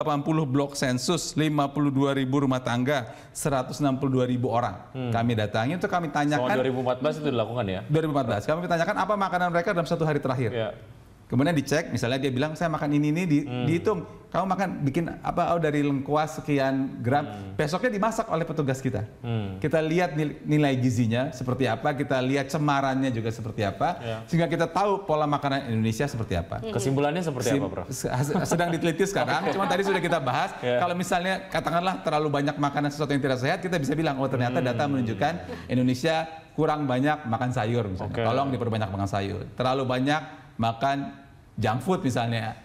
80 blok sensus, 52.000 rumah tangga, 162.000 orang. Kami datangi untuk kami tanyakan. Tahun 2014 itu dilakukan ya? 2014. Kami tanyakan apa makanan mereka dalam 1 hari terakhir. Ya. Kemudian dicek, misalnya dia bilang saya makan ini dihitung. Kamu makan bikin apa? Oh dari lengkuas sekian gram. Besoknya dimasak oleh petugas kita. Kita lihat nilai gizinya seperti apa, kita lihat cemarannya juga seperti apa, sehingga kita tahu pola makanan Indonesia seperti apa. Kesimpulannya seperti apa, Prof? Sedang diteliti sekarang. Cuma tadi sudah kita bahas. Kalau misalnya katakanlah terlalu banyak makanan sesuatu yang tidak sehat, kita bisa bilang oh ternyata data menunjukkan Indonesia kurang banyak makan sayur misalnya. Tolong diperbanyak makan sayur. Terlalu banyak makan junk food misalnya,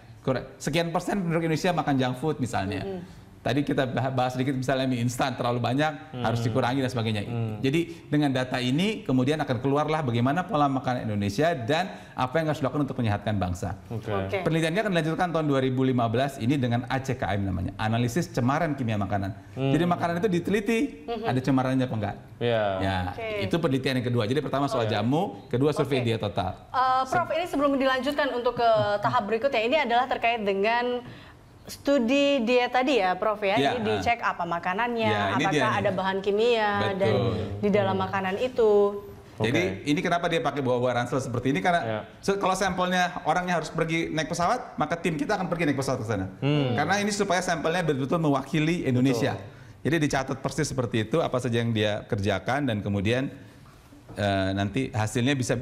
sekian persen penduduk Indonesia makan junk food misalnya. Tadi kita bahas sedikit misalnya mie instan terlalu banyak harus dikurangi dan sebagainya. Jadi dengan data ini kemudian akan keluarlah bagaimana pola makan Indonesia dan apa yang harus dilakukan untuk menyehatkan bangsa. Penelitiannya akan dilanjutkan tahun 2015 ini dengan ACKM namanya, analisis cemaran kimia makanan. Jadi makanan itu diteliti ada cemarannya apa enggak. Itu penelitian yang kedua. Jadi pertama soal jamu, kedua survei diet total. Prof, ini sebelum dilanjutkan untuk ke tahap berikutnya, ini adalah terkait dengan studi diet tadi ya, Prof ya. Ini dicek apa makanannya, apakah ada bahan kimia dan di dalam makanan itu. Jadi ini kenapa dia pakai bawa ransel seperti ini karena kalau sampelnya orangnya harus pergi naik pesawat, maka tim kita akan pergi naik pesawat ke sana. Karena ini supaya sampelnya betul-betul mewakili Indonesia. Jadi dicatat persis seperti itu apa saja yang dia kerjakan dan kemudian nanti hasilnya bisa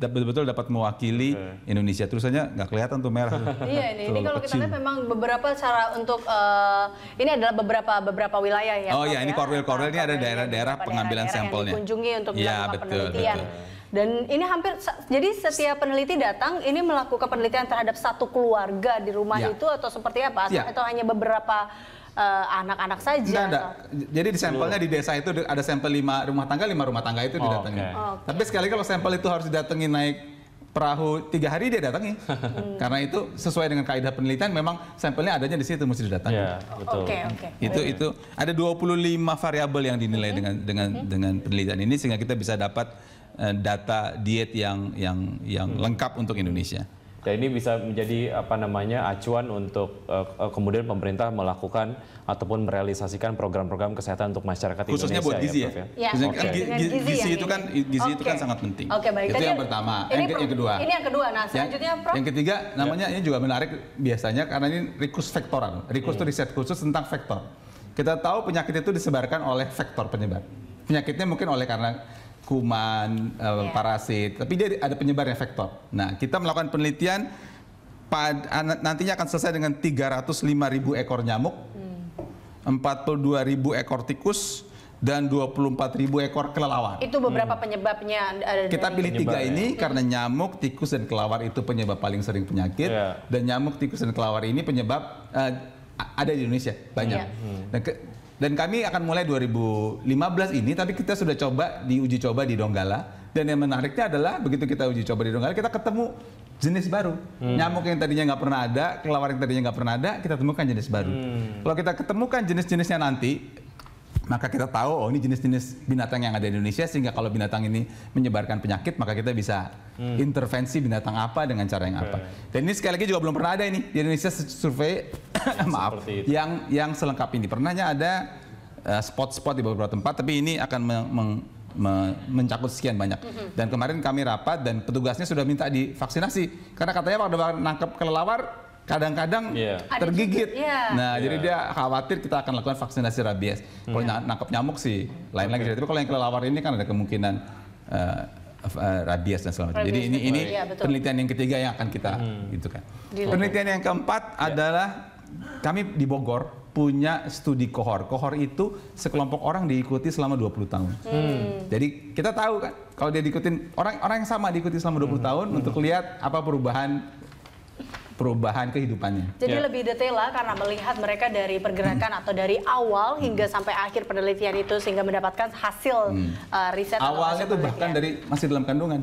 betul-betul dapat mewakili Indonesia. Terusannya nggak kelihatan tuh merah. Iya ini kalau kita lihat memang beberapa cara untuk ini adalah beberapa wilayah ya. Oh ya, ini Korwil ini ada daerah-daerah pengambilan sampelnya. Yang dikunjungi untuk melakukan penelitian. Dan ini hampir, jadi setiap peneliti datang ini melakukan penelitian terhadap satu keluarga di rumah itu atau seperti apa? Atau hanya beberapa anak-anak saja? Enggak. Jadi di sampelnya di desa itu ada sampel 5 rumah tangga itu didatangi. Tapi sekali kalau sampel itu harus didatangi naik perahu 3 hari dia datangi. Karena itu sesuai dengan kaidah penelitian memang sampelnya adanya di situ mesti didatangi. Itu ada 25 variabel yang dinilai dengan penelitian ini sehingga kita bisa dapat data diet yang lengkap untuk Indonesia. Dan ini bisa menjadi acuan untuk kemudian pemerintah melakukan ataupun merealisasikan program-program kesehatan untuk masyarakat khususnya Indonesia. Buat gizi ya. Gizi itu kan sangat penting. Baik. Itu yang pertama. Yang kedua. Ini yang kedua. Nah, selanjutnya Prof. Yang ketiga namanya ini juga menarik biasanya karena ini rikus vektoral. Rikus itu riset khusus tentang vektor. Kita tahu penyakit itu disebarkan oleh vektor penyebar. Penyakitnya mungkin karena kuman, parasit, tapi dia ada penyebarnya vektor. Nah, kita melakukan penelitian nantinya akan selesai dengan 305.000 ekor nyamuk, 42.000 ekor tikus, dan 24.000 ekor kelelawar. Itu beberapa penyebabnya. Kita pilih 3 ini karena nyamuk, tikus, dan kelelawar itu penyebab paling sering penyakit, dan nyamuk, tikus, dan kelelawar ini penyebab ada di Indonesia banyak. Dan kami akan mulai 2015 ini, tapi kita sudah diuji coba di Donggala. Dan yang menariknya adalah begitu kita uji coba di Donggala, kita ketemu jenis baru. Nyamuk yang tadinya nggak pernah ada, kelelawar yang tadinya nggak pernah ada, kita temukan jenis baru. Kalau kita ketemukan jenis-jenisnya nanti, maka kita tahu ini jenis-jenis binatang yang ada di Indonesia, sehingga kalau binatang ini menyebarkan penyakit, maka kita bisa intervensi binatang apa dengan cara yang apa. Dan ini sekali lagi juga belum pernah ada ini di Indonesia survei maaf yang selengkap ini. Pernahnya ada spot-spot di beberapa tempat, tapi ini akan mencakup sekian banyak. Dan kemarin kami rapat dan petugasnya sudah minta divaksinasi karena katanya pada nangkep kelelawar kadang-kadang tergigit. Nah, jadi dia khawatir kita akan lakukan vaksinasi rabies. Kalau nangkep nyamuk sih lain lagi. Tapi kalau yang kelelawar ini kan ada kemungkinan rabies dan segala macam. Jadi ini penelitian yang ketiga yang akan kita gitu kan. Penelitian yang keempat adalah kami di Bogor punya studi kohor. Kohor itu sekelompok orang diikuti selama 20 tahun. Jadi kita tahu kan kalau dia diikutin orang yang sama diikuti selama 20 tahun untuk lihat apa perubahan kehidupannya. Jadi lebih detail lah karena melihat mereka dari pergerakan atau dari awal hingga sampai akhir penelitian itu sehingga mendapatkan hasil riset. Awalnya tuh bahkan dari masih dalam kandungan.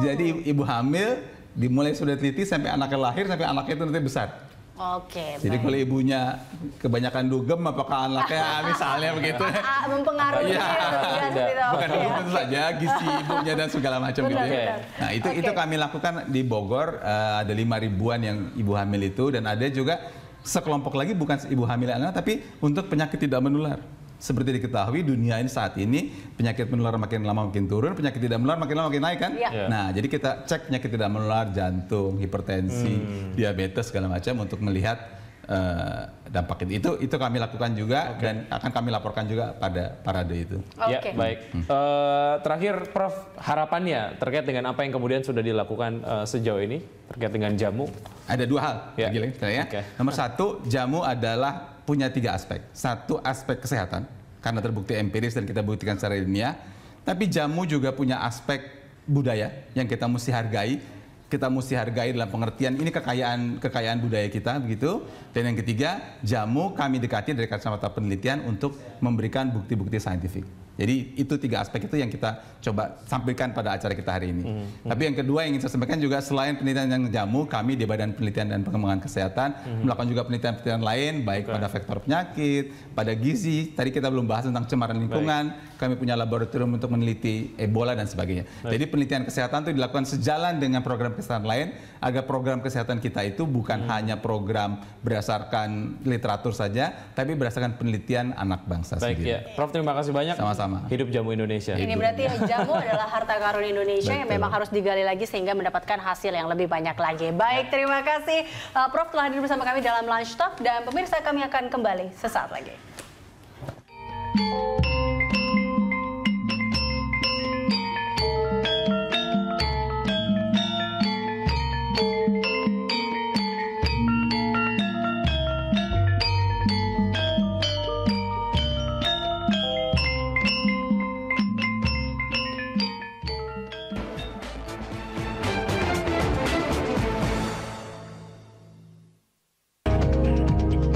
Jadi ibu hamil dimulai sudah teliti sampai anaknya lahir sampai anaknya itu nanti besar. Jadi kalau ibunya kebanyakan dugem, apakah anaknya misalnya begitu? Mempengaruhi. Bukan dugem tentu saja, gizi ibunya dan segala macam gitu. Nah itu kami lakukan di Bogor, ada 5 ribuan yang ibu hamil itu, dan ada juga sekelompok lagi bukan ibu hamil anak, tapi untuk penyakit tidak menular. Seperti diketahui dunia ini saat ini penyakit menular makin lama makin turun, penyakit tidak menular makin lama makin naik kan? Ya. Nah, jadi kita cek penyakit tidak menular, jantung, hipertensi, diabetes segala macam untuk melihat dampak itu kami lakukan juga dan akan kami laporkan juga pada parade itu. Ya, baik. Terakhir, Prof, harapannya terkait dengan apa yang kemudian sudah dilakukan sejauh ini terkait dengan jamu? Ada 2 hal. Ya. Nomor 1, jamu adalah punya 3 aspek. 1 aspek kesehatan karena terbukti empiris dan kita buktikan secara ilmiah. Tapi jamu juga punya aspek budaya yang kita mesti hargai. Kita mesti hargai dalam pengertian ini kekayaan budaya kita begitu. Dan yang ketiga, jamu kami dekati dari kacamata penelitian untuk memberikan bukti-bukti saintifik. Jadi itu 3 aspek itu yang kita coba sampaikan pada acara kita hari ini. Tapi yang kedua yang ingin saya sampaikan juga, selain penelitian yang jamu, kami di Badan Penelitian dan Pengembangan Kesehatan melakukan juga penelitian-penelitian lain, baik pada faktor penyakit, pada gizi. Tadi kita belum bahas tentang cemaran lingkungan. Kami punya laboratorium untuk meneliti Ebola dan sebagainya. Jadi penelitian kesehatan itu dilakukan sejalan dengan program kesehatan lain, agar program kesehatan kita itu bukan hanya program berdasarkan literatur saja, tapi berdasarkan penelitian anak bangsa sendiri. Ya. Prof, terima kasih banyak. Sama-sama. Hidup jamu Indonesia. Ini berarti jamu adalah harta karun Indonesia yang memang harus digali lagi sehingga mendapatkan hasil yang lebih banyak lagi. Baik, terima kasih Prof telah hadir bersama kami dalam Lunch Talk, dan pemirsa kami akan kembali sesaat lagi.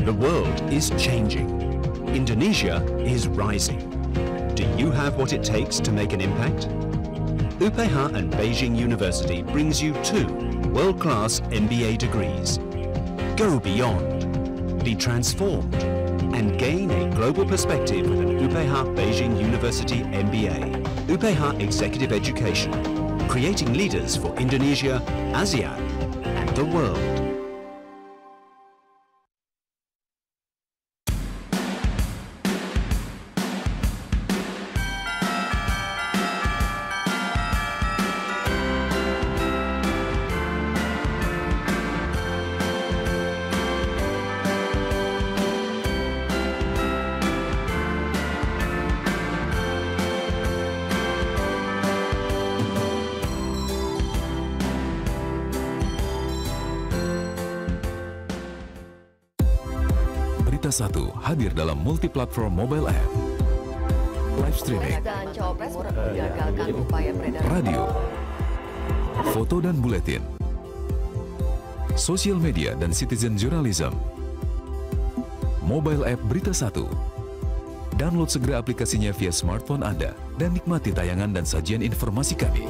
The world is changing. Indonesia is rising. Do you have what it takes to make an impact? UPH and Beijing University brings you 2 world-class MBA degrees. Go beyond, be transformed, and gain a global perspective with an UPH Beijing University MBA. UPH Executive Education, creating leaders for Indonesia, ASEAN, and the world. Berita 1 hadir dalam multi-platform mobile app, live streaming, radio, foto dan buletin, sosial media dan citizen journalism. Mobile app Berita 1. Download segera aplikasinya via smartphone Anda dan nikmati tayangan dan sajian informasi kami.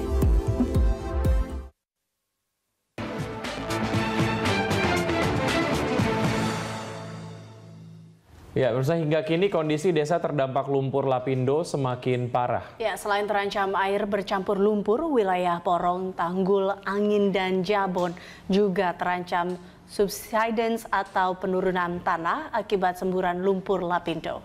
Ya, pemirsa, hingga kini kondisi desa terdampak lumpur Lapindo semakin parah. Ya, selain terancam air bercampur lumpur, wilayah Porong, Tanggul, Angin, dan Jabon juga terancam subsidence atau penurunan tanah akibat semburan lumpur Lapindo.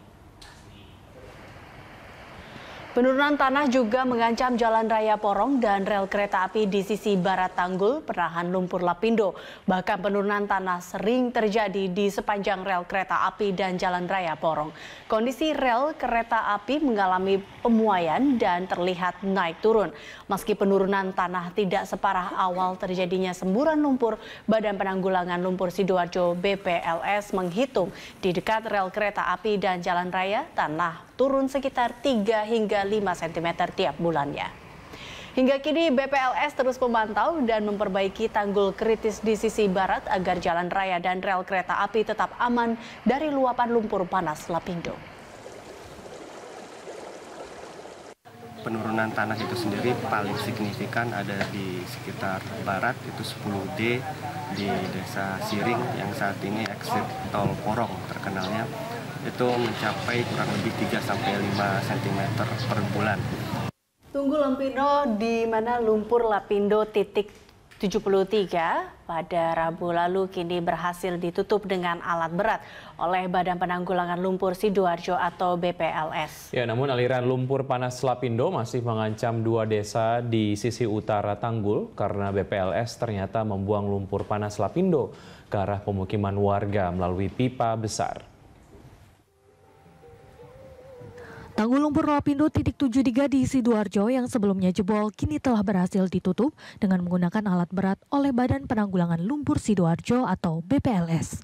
Penurunan tanah juga mengancam jalan raya Porong dan rel kereta api di sisi barat Tanggul, penahan lumpur Lapindo. Bahkan penurunan tanah sering terjadi di sepanjang rel kereta api dan jalan raya Porong. Kondisi rel kereta api mengalami pemuaian dan terlihat naik turun. Meski penurunan tanah tidak separah awal terjadinya semburan lumpur, Badan Penanggulangan Lumpur Sidoarjo BPLS menghitung di dekat rel kereta api dan jalan raya tanah turun sekitar 3 hingga 5 cm tiap bulannya. Hingga kini BPLS terus memantau dan memperbaiki tanggul kritis di sisi barat agar jalan raya dan rel kereta api tetap aman dari luapan lumpur panas Lapindo. Penurunan tanah itu sendiri paling signifikan ada di sekitar barat, itu 10D di desa Siring yang saat ini exit tol Porong terkenalnya. Itu mencapai kurang lebih 3-5 cm per bulan. Tunggul Lapindo di mana lumpur Lapindo titik 73 pada Rabu lalu kini berhasil ditutup dengan alat berat oleh Badan Penanggulangan Lumpur Sidoarjo atau BPLS. Ya, namun aliran lumpur panas Lapindo masih mengancam 2 desa di sisi utara Tanggul karena BPLS ternyata membuang lumpur panas Lapindo ke arah pemukiman warga melalui pipa besar. Tanggul lumpur Lapindo titik 73 di Sidoarjo yang sebelumnya jebol kini telah berhasil ditutup dengan menggunakan alat berat oleh Badan Penanggulangan Lumpur Sidoarjo atau BPLS.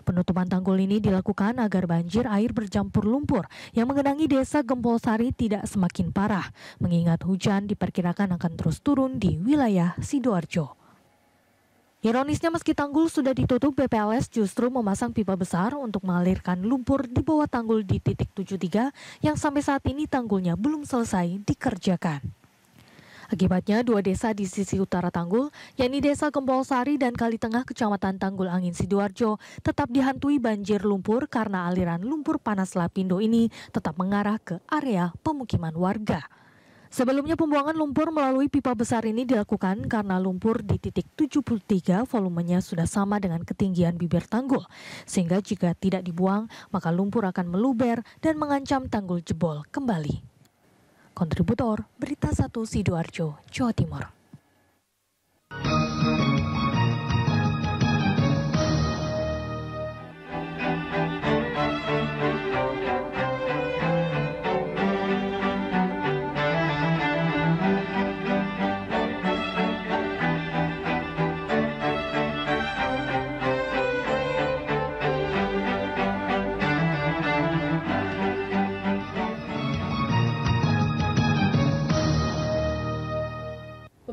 Penutupan tanggul ini dilakukan agar banjir air bercampur lumpur yang menggenangi desa Gempolsari tidak semakin parah, mengingat hujan diperkirakan akan terus turun di wilayah Sidoarjo. Ironisnya meski tanggul sudah ditutup, BPLS justru memasang pipa besar untuk mengalirkan lumpur di bawah tanggul di titik 73 yang sampai saat ini tanggulnya belum selesai dikerjakan. Akibatnya 2 desa di sisi utara tanggul, yakni Desa Gempolsari dan Kali Tengah Kecamatan Tanggul Angin Sidoarjo, tetap dihantui banjir lumpur karena aliran lumpur panas Lapindo ini tetap mengarah ke area pemukiman warga. Sebelumnya pembuangan lumpur melalui pipa besar ini dilakukan karena lumpur di titik 73 volumenya sudah sama dengan ketinggian bibir tanggul, sehingga jika tidak dibuang maka lumpur akan meluber dan mengancam tanggul jebol kembali. Kontributor Berita 1 Sidoarjo, Jawa Timur.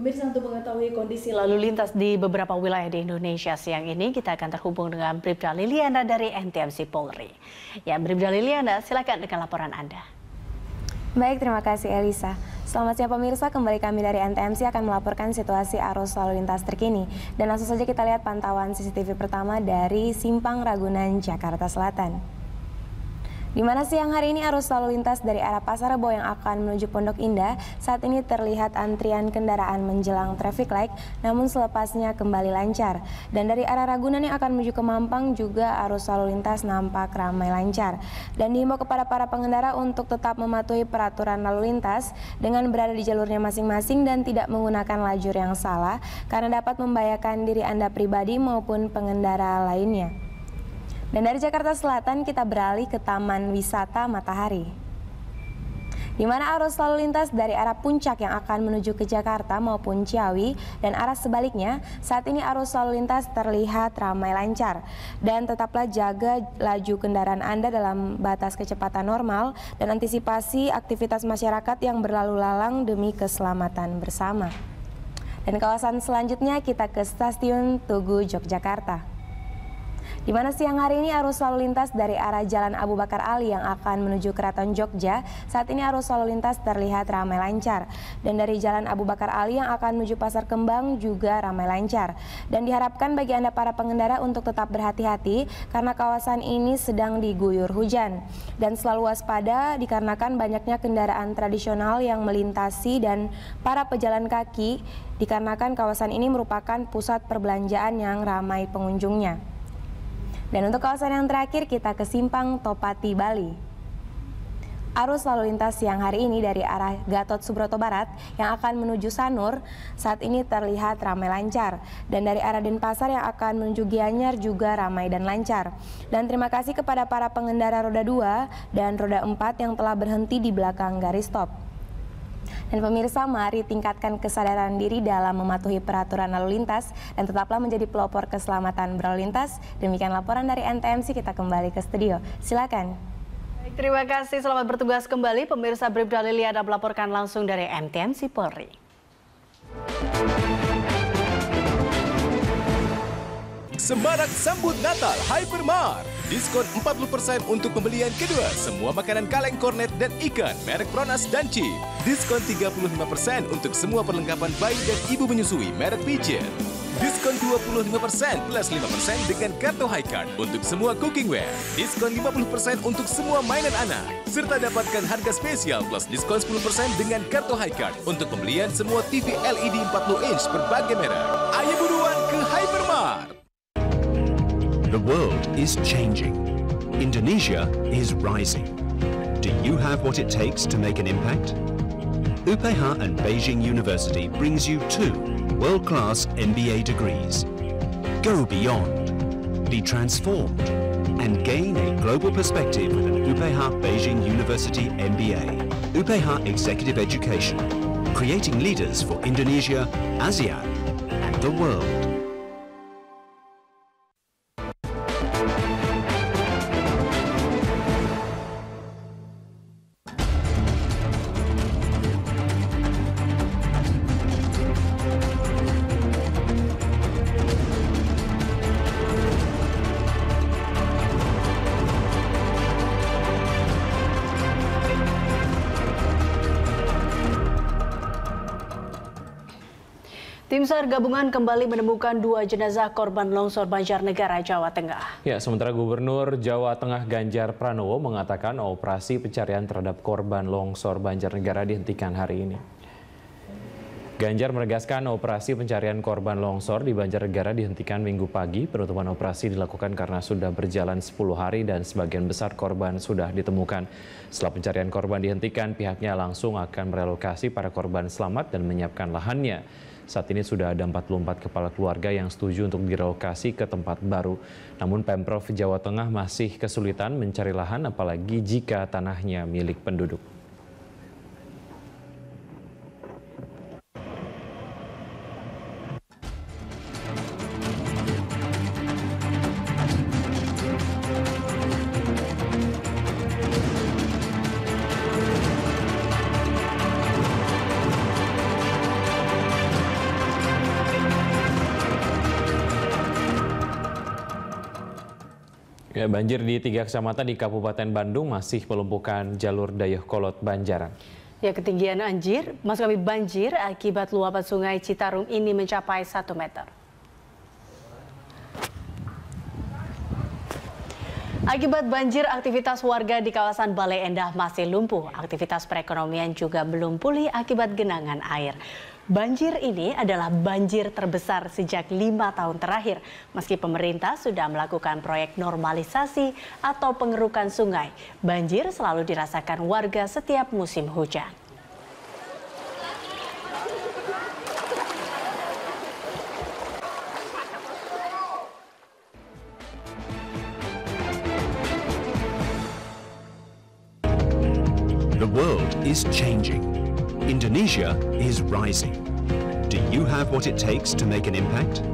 Pemirsa, untuk mengetahui kondisi lalu lintas di beberapa wilayah di Indonesia siang ini, kita akan terhubung dengan Bribda Liliana dari NTMC Polri. Ya, Bribda Liliana, silakan dengan laporan Anda. Baik, terima kasih Elisa. Selamat siang pemirsa, kembali kami dari NTMC akan melaporkan situasi arus lalu lintas terkini. Dan langsung saja kita lihat pantauan CCTV pertama dari Simpang Ragunan, Jakarta Selatan. Di mana siang hari ini arus lalu lintas dari arah Pasar Rebo yang akan menuju Pondok Indah saat ini terlihat antrian kendaraan menjelang traffic light, namun selepasnya kembali lancar. Dan dari arah Ragunan yang akan menuju ke Mampang juga arus lalu lintas nampak ramai lancar. Dan dihimbau kepada para pengendara untuk tetap mematuhi peraturan lalu lintas dengan berada di jalurnya masing-masing dan tidak menggunakan lajur yang salah karena dapat membahayakan diri Anda pribadi maupun pengendara lainnya. Dan dari Jakarta Selatan kita beralih ke Taman Wisata Matahari, di mana arus lalu lintas dari arah Puncak yang akan menuju ke Jakarta maupun Ciawi dan arah sebaliknya saat ini arus lalu lintas terlihat ramai lancar. Dan tetaplah jaga laju kendaraan Anda dalam batas kecepatan normal dan antisipasi aktivitas masyarakat yang berlalu lalang demi keselamatan bersama. Dan kawasan selanjutnya kita ke Stasiun Tugu Yogyakarta, di mana siang hari ini arus lalu lintas dari arah Jalan Abu Bakar Ali yang akan menuju Keraton Jogja, saat ini arus lalu lintas terlihat ramai lancar. Dan dari Jalan Abu Bakar Ali yang akan menuju Pasar Kembang juga ramai lancar. Dan diharapkan bagi Anda para pengendara untuk tetap berhati-hati karena kawasan ini sedang diguyur hujan. Dan selalu waspada dikarenakan banyaknya kendaraan tradisional yang melintasi dan para pejalan kaki dikarenakan kawasan ini merupakan pusat perbelanjaan yang ramai pengunjungnya. Dan untuk kawasan yang terakhir kita ke Simpang Topati, Bali. Arus lalu lintas siang hari ini dari arah Gatot Subroto Barat yang akan menuju Sanur saat ini terlihat ramai lancar. Dan dari arah Denpasar yang akan menuju Gianyar juga ramai dan lancar. Dan terima kasih kepada para pengendara roda 2 dan roda 4 yang telah berhenti di belakang garis stop. Dan pemirsa, mari tingkatkan kesadaran diri dalam mematuhi peraturan lalu lintas dan tetaplah menjadi pelopor keselamatan berlalu lintas. Demikian laporan dari NTMC, kita kembali ke studio. Silakan. Baik, terima kasih, selamat bertugas kembali. Pemirsa, Bribda Liliana melaporkan langsung dari NTMC Polri. Semarak sambut Natal Hypermart. Diskon 40% untuk pembelian kedua semua makanan kaleng, kornet, dan ikan merek Pronas dan Chip. Diskon 35% untuk semua perlengkapan bayi dan ibu menyusui merek Pigeon. Diskon 25% plus 5% dengan kartu HiCard untuk semua cookingware. Diskon 50% untuk semua mainan anak. Serta dapatkan harga spesial plus diskon 10% dengan kartu HiCard untuk pembelian semua TV LED 40 inch berbagai merek. Ayo buruan ke Hypermart. The world is changing. Indonesia is rising. Do you have what it takes to make an impact? UPH and Beijing University brings you 2 world-class MBA degrees. Go beyond, be transformed, and gain a global perspective with an UPH Beijing University MBA. UPH Executive Education, creating leaders for Indonesia, ASEAN, and the world. Tim SAR gabungan kembali menemukan 2 jenazah korban longsor Banjarnegara, Jawa Tengah. Ya, sementara Gubernur Jawa Tengah Ganjar Pranowo mengatakan operasi pencarian terhadap korban longsor Banjarnegara dihentikan hari ini. Ganjar menegaskan operasi pencarian korban longsor di Banjarnegara dihentikan Minggu pagi. Penutupan operasi dilakukan karena sudah berjalan 10 hari dan sebagian besar korban sudah ditemukan. Setelah pencarian korban dihentikan, pihaknya langsung akan merelokasi para korban selamat dan menyiapkan lahannya. Saat ini sudah ada 44 kepala keluarga yang setuju untuk direlokasi ke tempat baru. Namun Pemprov Jawa Tengah masih kesulitan mencari lahan apalagi jika tanahnya milik penduduk. Ya, banjir di 3 kecamatan di Kabupaten Bandung masih melumpuhkan jalur Dayakolot Banjaran. Ya, ketinggian banjir akibat luapan sungai Citarum ini mencapai 1 meter. Akibat banjir, aktivitas warga di kawasan Bale Endah masih lumpuh. Aktivitas perekonomian juga belum pulih akibat genangan air. Banjir ini adalah banjir terbesar sejak 5 tahun terakhir. Meski pemerintah sudah melakukan proyek normalisasi atau pengerukan sungai, banjir selalu dirasakan warga setiap musim hujan. The world is changing. Indonesia is rising. Do you have what it takes to make an impact?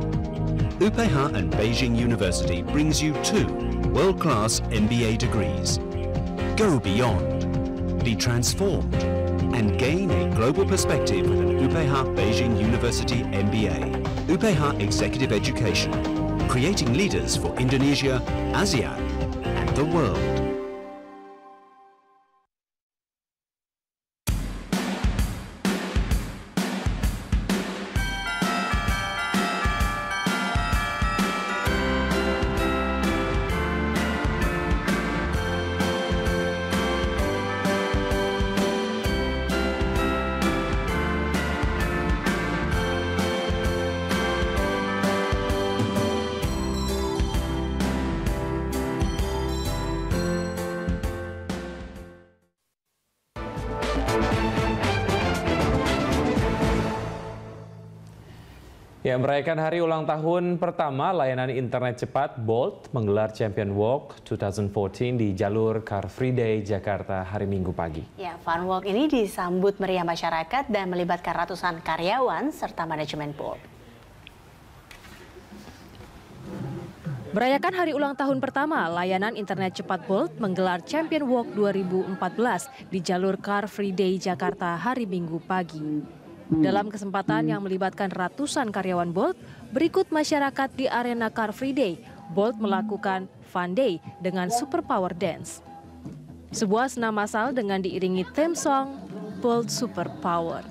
UPH and Beijing University brings you 2 world-class MBA degrees. Go beyond, be transformed, and gain a global perspective with an UPH Beijing University MBA. UPH Executive Education, creating leaders for Indonesia, ASEAN, and the world. Ya, merayakan hari ulang tahun pertama layanan internet cepat Bolt menggelar Champion Walk 2014 di jalur Car Free Day Jakarta hari Minggu pagi. Ya, Fun Walk ini disambut meriah masyarakat dan melibatkan ratusan karyawan serta manajemen Bolt. Merayakan hari ulang tahun pertama, layanan internet cepat Bolt menggelar Champion Walk 2014 di jalur Car Free Day Jakarta hari Minggu pagi. Dalam kesempatan yang melibatkan ratusan karyawan Bolt, berikut masyarakat di arena Car Free Day, Bolt melakukan Fun Day dengan Super Power Dance. Sebuah senam massal dengan diiringi theme song Bolt Super Power.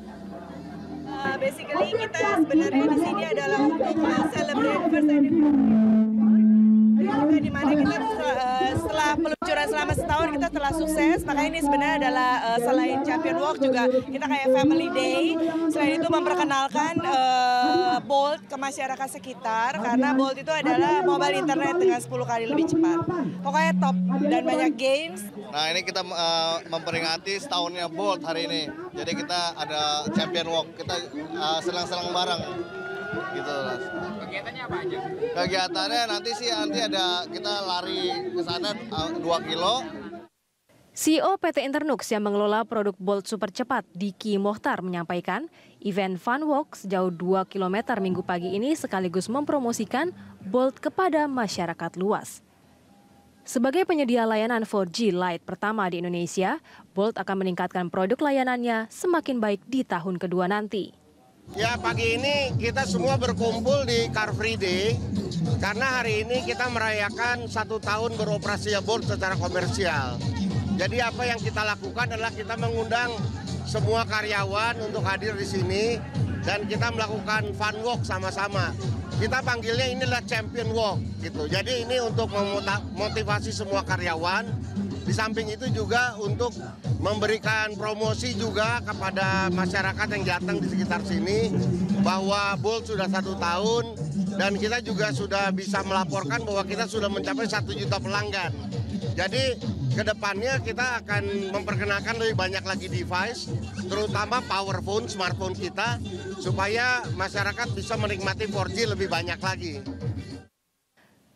Basically kita sebenarnya di sini adalah untuk celebrate first anniversary. Di mana kita setelah peluncuran selama setahun kita telah sukses, makanya ini sebenarnya adalah selain Champion Walk juga kita kayak Family Day. Selain itu memperkenalkan Bolt ke masyarakat sekitar, karena Bolt itu adalah mobile internet dengan 10 kali lebih cepat. Pokoknya top dan banyak games. Nah ini kita memperingati setahunnya Bolt hari ini. Jadi kita ada Champion Walk, kita senang-senang bareng. Gitu. Kegiatannya apa aja? Kegiatannya nanti ada kita lari ke sana 2 kilo. CEO PT Internux yang mengelola produk Bolt Super Cepat, Diki Mohtar, menyampaikan event Fun Walk sejauh 2 km minggu pagi ini sekaligus mempromosikan Bolt kepada masyarakat luas. Sebagai penyedia layanan 4G Lite pertama di Indonesia, Bolt akan meningkatkan produk layanannya semakin baik di tahun kedua nanti. Ya, pagi ini kita semua berkumpul di Car Free Day karena hari ini kita merayakan 1 tahun beroperasinya Bolt secara komersial. Jadi apa yang kita lakukan adalah kita mengundang semua karyawan untuk hadir di sini dan kita melakukan fun walk sama-sama. Kita panggilnya inilah Champion Walk gitu. Jadi ini untuk memotivasi semua karyawan. Di samping itu juga untuk memberikan promosi juga kepada masyarakat yang datang di sekitar sini bahwa Bolt sudah 1 tahun dan kita juga sudah bisa melaporkan bahwa kita sudah mencapai 1 juta pelanggan. Jadi kedepannya kita akan memperkenalkan lebih banyak lagi device, terutama power phone, smartphone kita, supaya masyarakat bisa menikmati 4G lebih banyak lagi.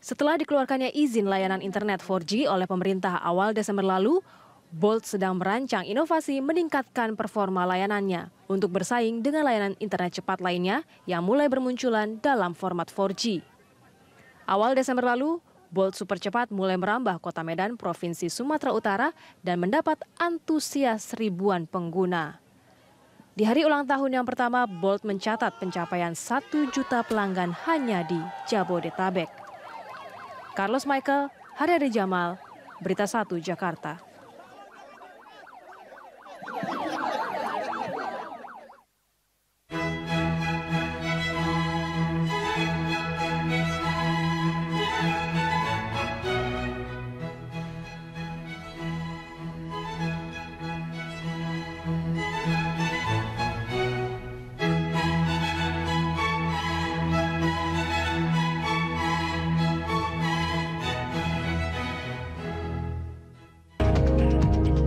Setelah dikeluarkannya izin layanan internet 4G oleh pemerintah awal Desember lalu, Bolt sedang merancang inovasi meningkatkan performa layanannya untuk bersaing dengan layanan internet cepat lainnya yang mulai bermunculan dalam format 4G. Awal Desember lalu, Bolt Super Cepat mulai merambah Kota Medan, Provinsi Sumatera Utara dan mendapat antusias ribuan pengguna. Di hari ulang tahun yang pertama, Bolt mencatat pencapaian 1 juta pelanggan hanya di Jabodetabek. Carlos Michael, Haryadi Jamal, Berita 1 Jakarta.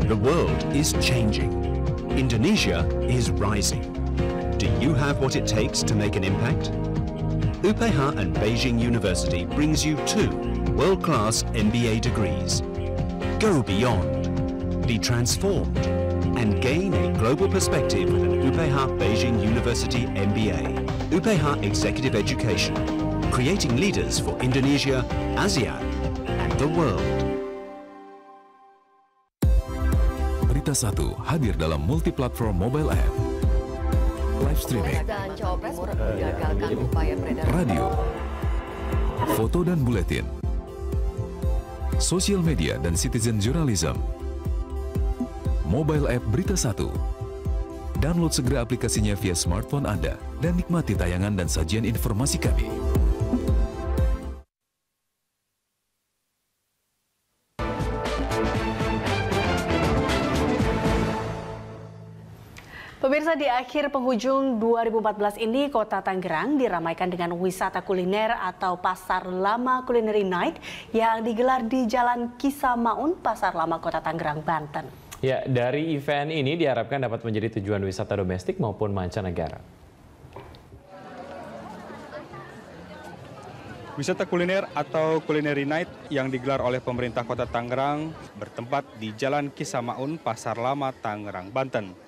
The world is changing. Indonesia is rising. Do you have what it takes to make an impact? UPH and Beijing University brings you 2 world-class MBA degrees. Go beyond, be transformed, and gain a global perspective with an UPH Beijing University MBA. UPH Executive Education, creating leaders for Indonesia, ASEAN, and the world. Berita 1 hadir dalam multi-platform mobile app, live streaming, radio, foto dan buletin, sosial media dan citizen journalism. Mobile app Berita 1. Download segera aplikasinya via smartphone Anda dan nikmati tayangan dan sajian informasi kami. Pemirsa, di akhir penghujung 2014 ini, Kota Tangerang diramaikan dengan wisata kuliner atau Pasar Lama Culinary Night yang digelar di Jalan Kisamaun, Pasar Lama Kota Tangerang, Banten. Ya, dari event ini diharapkan dapat menjadi tujuan wisata domestik maupun mancanegara. Wisata kuliner atau Culinary Night yang digelar oleh pemerintah Kota Tangerang bertempat di Jalan Kisamaun, Pasar Lama, Tangerang, Banten.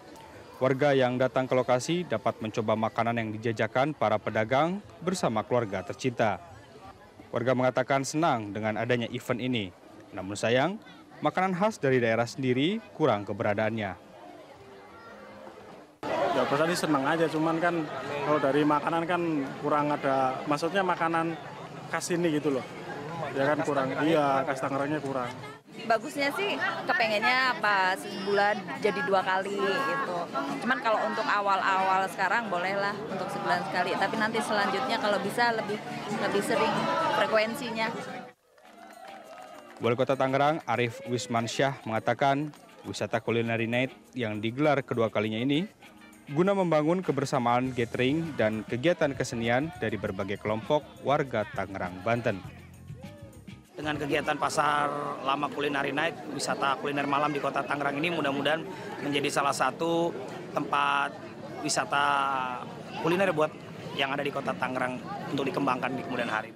Warga yang datang ke lokasi dapat mencoba makanan yang dijajakan para pedagang bersama keluarga tercinta. Warga mengatakan senang dengan adanya event ini. Namun sayang, makanan khas dari daerah sendiri kurang keberadaannya. Ya pasti senang aja, cuman kan kalau dari makanan kan kurang ada, maksudnya makanan khas ini gitu loh. Ya kan kurang, iya khas Tangerangnya kurang. Bagusnya sih kepengennya apa sebulan jadi 2 kali gitu. Cuman kalau untuk awal-awal sekarang bolehlah untuk sebulan sekali. Tapi nanti selanjutnya kalau bisa lebih sering frekuensinya. Wali Kota Tangerang Arief Wismansyah mengatakan wisata Culinary Night yang digelar kedua kalinya ini guna membangun kebersamaan gathering dan kegiatan kesenian dari berbagai kelompok warga Tangerang, Banten. Dengan kegiatan Pasar Lama Culinary Night, wisata kuliner malam di Kota Tangerang ini mudah-mudahan menjadi salah satu tempat wisata kuliner buat yang ada di Kota Tangerang untuk dikembangkan di kemudian hari.